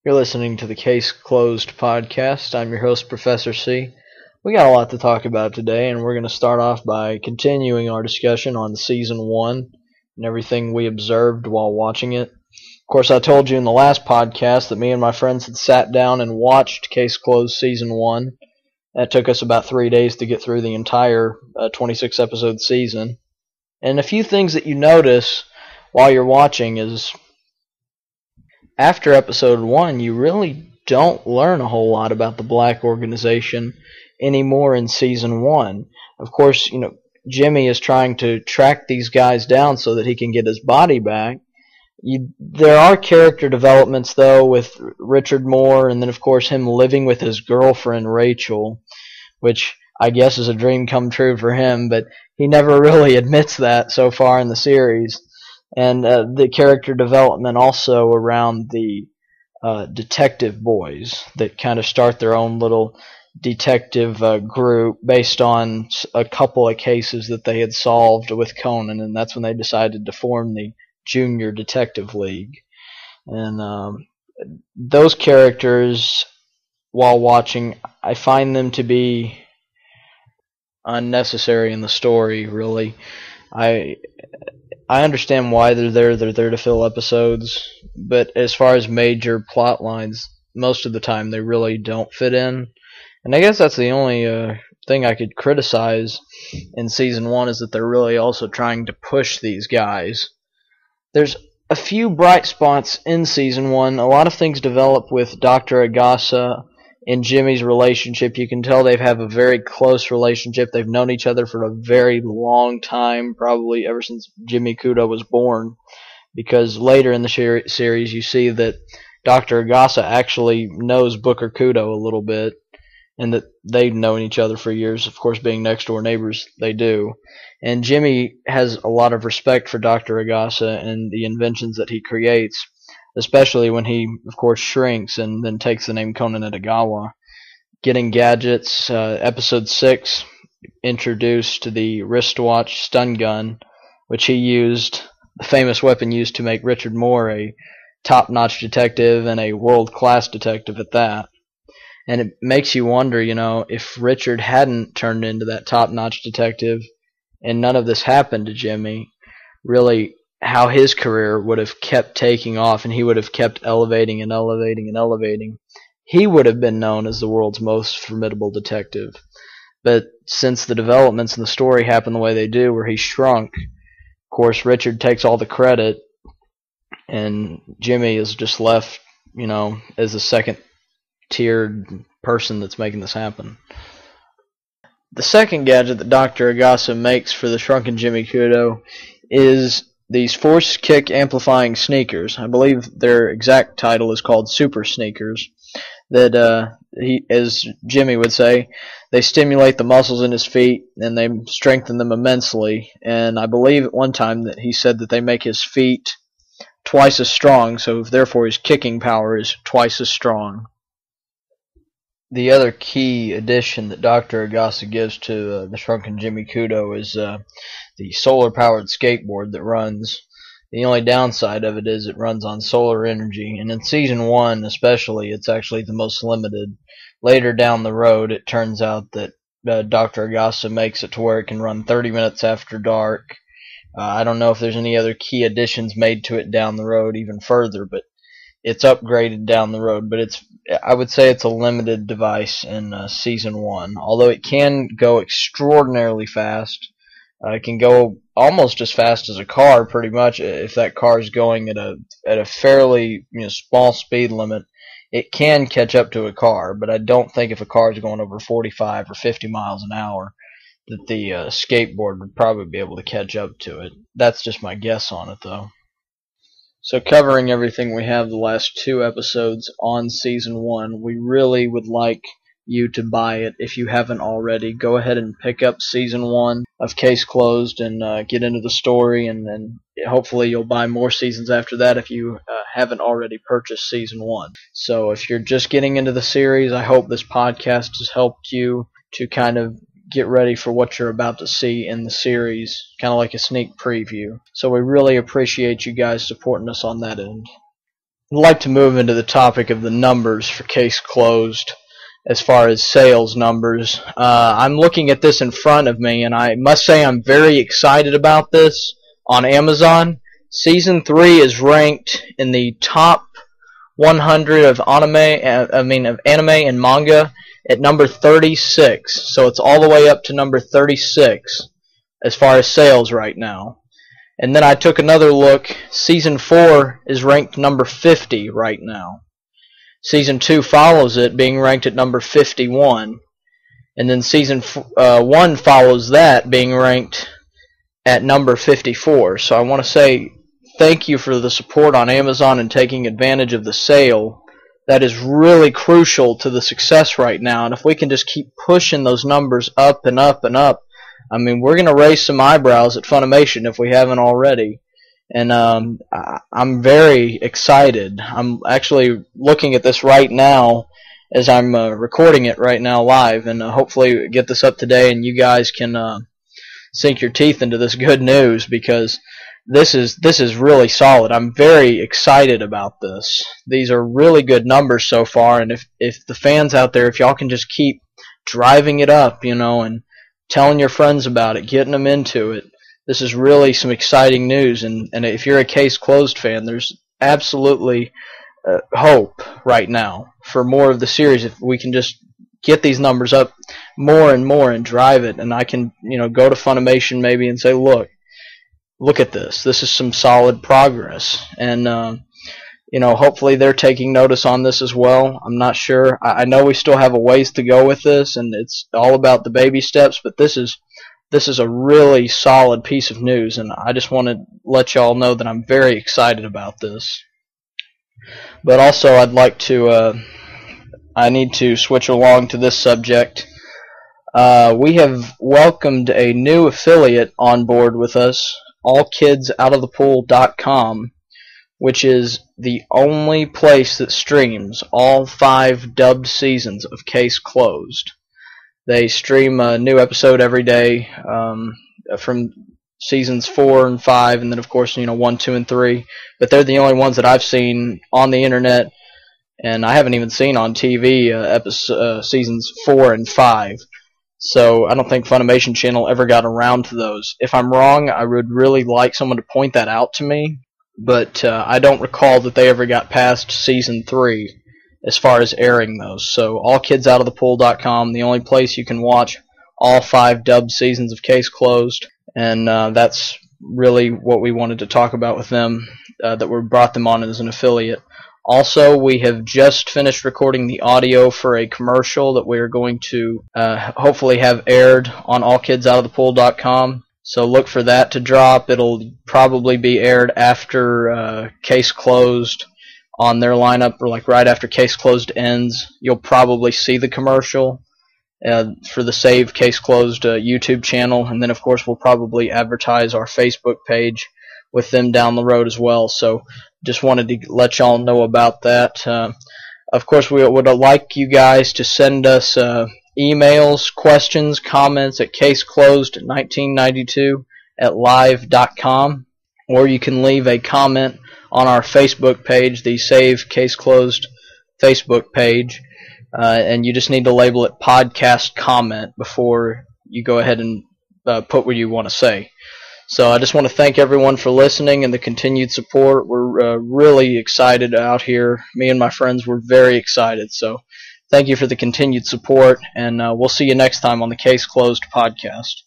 You're listening to the Case Closed podcast. I'm your host, Professor C. We got a lot to talk about today, and we're going to start off by continuing our discussion on Season 1 and everything we observed while watching it. Of course, I told you in the last podcast that me and my friends had sat down and watched Case Closed Season 1. That took us about 3 days to get through the entire 26-episode season. And a few things that you notice while you're watching is after episode 1, you really don't learn a whole lot about the Black organization anymore in season 1. Of course, Jimmy is trying to track these guys down so that he can get his body back. There are character developments, though, with Richard Moore, and then, of course, him living with his girlfriend, Rachel, which I guess is a dream come true for him, but he never really admits that so far in the series. And the character development also around the detective boys that kind of start their own little detective group based on a couple of cases that they had solved with Conan, and that's when they decided to form the Junior Detective League. And those characters, while watching, I find them to be unnecessary in the story, really. I understand why they're there. They're there to fill episodes, but as far as major plot lines, most of the time they really don't fit in. And I guess that's the only thing I could criticize in Season 1 is that they're really also trying to push these guys. There's a few bright spots in Season 1. A lot of things develop with Dr. Agasa and Jimmy's relationship. You can tell they have a very close relationship. They've known each other for a very long time, probably ever since Jimmy Kudo was born, because later in the series you see that Dr. Agasa actually knows Booker Kudo a little bit, and that they've known each other for years. Of course, being next door neighbors, they do. And Jimmy has a lot of respect for Dr. Agasa and the inventions that he creates, especially when he, of course, shrinks and then takes the name Conan Edogawa. Getting gadgets, episode 6 introduced the wristwatch stun gun, which he used, the famous weapon used to make Richard Moore a top-notch detective and a world-class detective at that. And it makes you wonder, if Richard hadn't turned into that top-notch detective and none of this happened to Jimmy, really how his career would have kept taking off, and he would have kept elevating and elevating and elevating. He would have been known as the world's most formidable detective. But since the developments in the story happen the way they do, where he shrunk, of course, Richard takes all the credit, and Jimmy is just left, as a second-tiered person that's making this happen. The second gadget that Dr. Agasa makes for the shrunken Jimmy Kudo is these force kick amplifying sneakers. I believe their exact title is called Super Sneakers. That as Jimmy would say, they stimulate the muscles in his feet and they strengthen them immensely. And I believe at one time that he said that they make his feet twice as strong, so therefore his kicking power is twice as strong. The other key addition that Dr. Agasa gives to the shrunken Jimmy Kudo is the solar-powered skateboard that runs. The only downside of it is it runs on solar energy, and in Season 1 especially, it's actually the most limited. Later down the road, it turns out that Dr. Agasa makes it to where it can run 30 minutes after dark. I don't know if there's any other key additions made to it down the road even further, but it's upgraded down the road. But I would say it's a limited device in Season 1, although it can go extraordinarily fast. It can go almost as fast as a car, pretty much. If that car is going at a fairly small speed limit, it can catch up to a car. But I don't think if a car is going over 45 or 50 miles an hour, that the skateboard would probably be able to catch up to it. That's just my guess on it, though. So covering everything we have the last 2 episodes on Season 1, we really would like you to buy it if you haven't already. Go ahead and pick up Season 1 of Case Closed and get into the story, and then hopefully you'll buy more seasons after that if you haven't already purchased Season 1. So if you're just getting into the series, I hope this podcast has helped you to kind of get ready for what you're about to see in the series, kind of like a sneak preview. So we really appreciate you guys supporting us on that end. I'd like to move into the topic of the numbers for Case Closed as far as sales numbers. I'm looking at this in front of me, and I must say I'm very excited about this on Amazon. Season 3 is ranked in the top 100 of anime and manga at number 36. So it's all the way up to number 36 as far as sales right now. And then I took another look. Season 4 is ranked number 50 right now. Season 2 follows it, being ranked at number 51. And then Season 1 follows that, being ranked at number 54. So I want to say thank you for the support on Amazon and taking advantage of the sale. That is really crucial to the success right now. And if we can just keep pushing those numbers up and up and up, I mean, we're going to raise some eyebrows at Funimation if we haven't already. And I'm very excited. I'm actually looking at this right now as I'm recording it right now live, and hopefully get this up today and you guys can sink your teeth into this good news, because this is really solid. I'm very excited about this. These are really good numbers so far, and if the fans out there, if y'all can just keep driving it up, and telling your friends about it, getting them into it, this is really some exciting news. And if you're a Case Closed fan, there's absolutely hope right now for more of the series. If we can just get these numbers up more and more and drive it, and I can go to Funimation maybe and say, look at this. This is some solid progress. And hopefully they're taking notice on this as well. I'm not sure. I know we still have a ways to go with this, and it's all about the baby steps, but this is a really solid piece of news, and I just want to let y'all know that I'm very excited about this. But also I'd like to I need to switch along to this subject. We have welcomed a new affiliate on board with us, allkidsoutofthepool.com, which is the only place that streams all 5 dubbed seasons of Case Closed. They stream a new episode every day from seasons 4 and 5, and then of course 1, 2, and 3. But they're the only ones that I've seen on the internet, and I haven't even seen on TV seasons 4 and 5. So I don't think Funimation Channel ever got around to those. If I'm wrong, I would really like someone to point that out to me. But I don't recall that they ever got past season 3 as far as airing those. So allkidsoutofthepool.com, the only place you can watch all 5 dubbed seasons of Case Closed. And that's really what we wanted to talk about with them, that we brought them on as an affiliate. Also, we have just finished recording the audio for a commercial that we are going to hopefully have aired on allkidsoutofthepool.com. So look for that to drop. It'll probably be aired after Case Closed on their lineup, or like right after Case Closed ends. You'll probably see the commercial for the Save Case Closed YouTube channel, and then of course we'll probably advertise our Facebook page with them down the road as well. So just wanted to let y'all know about that. Of course, we would like you guys to send us emails, questions, comments at caseclosed1992@live.com, or you can leave a comment on our Facebook page, the Save Case Closed Facebook page, and you just need to label it podcast comment before you go ahead and put what you want to say. So I just want to thank everyone for listening and the continued support. We're really excited out here. Me and my friends were very excited. So thank you for the continued support, and we'll see you next time on the Case Closed podcast.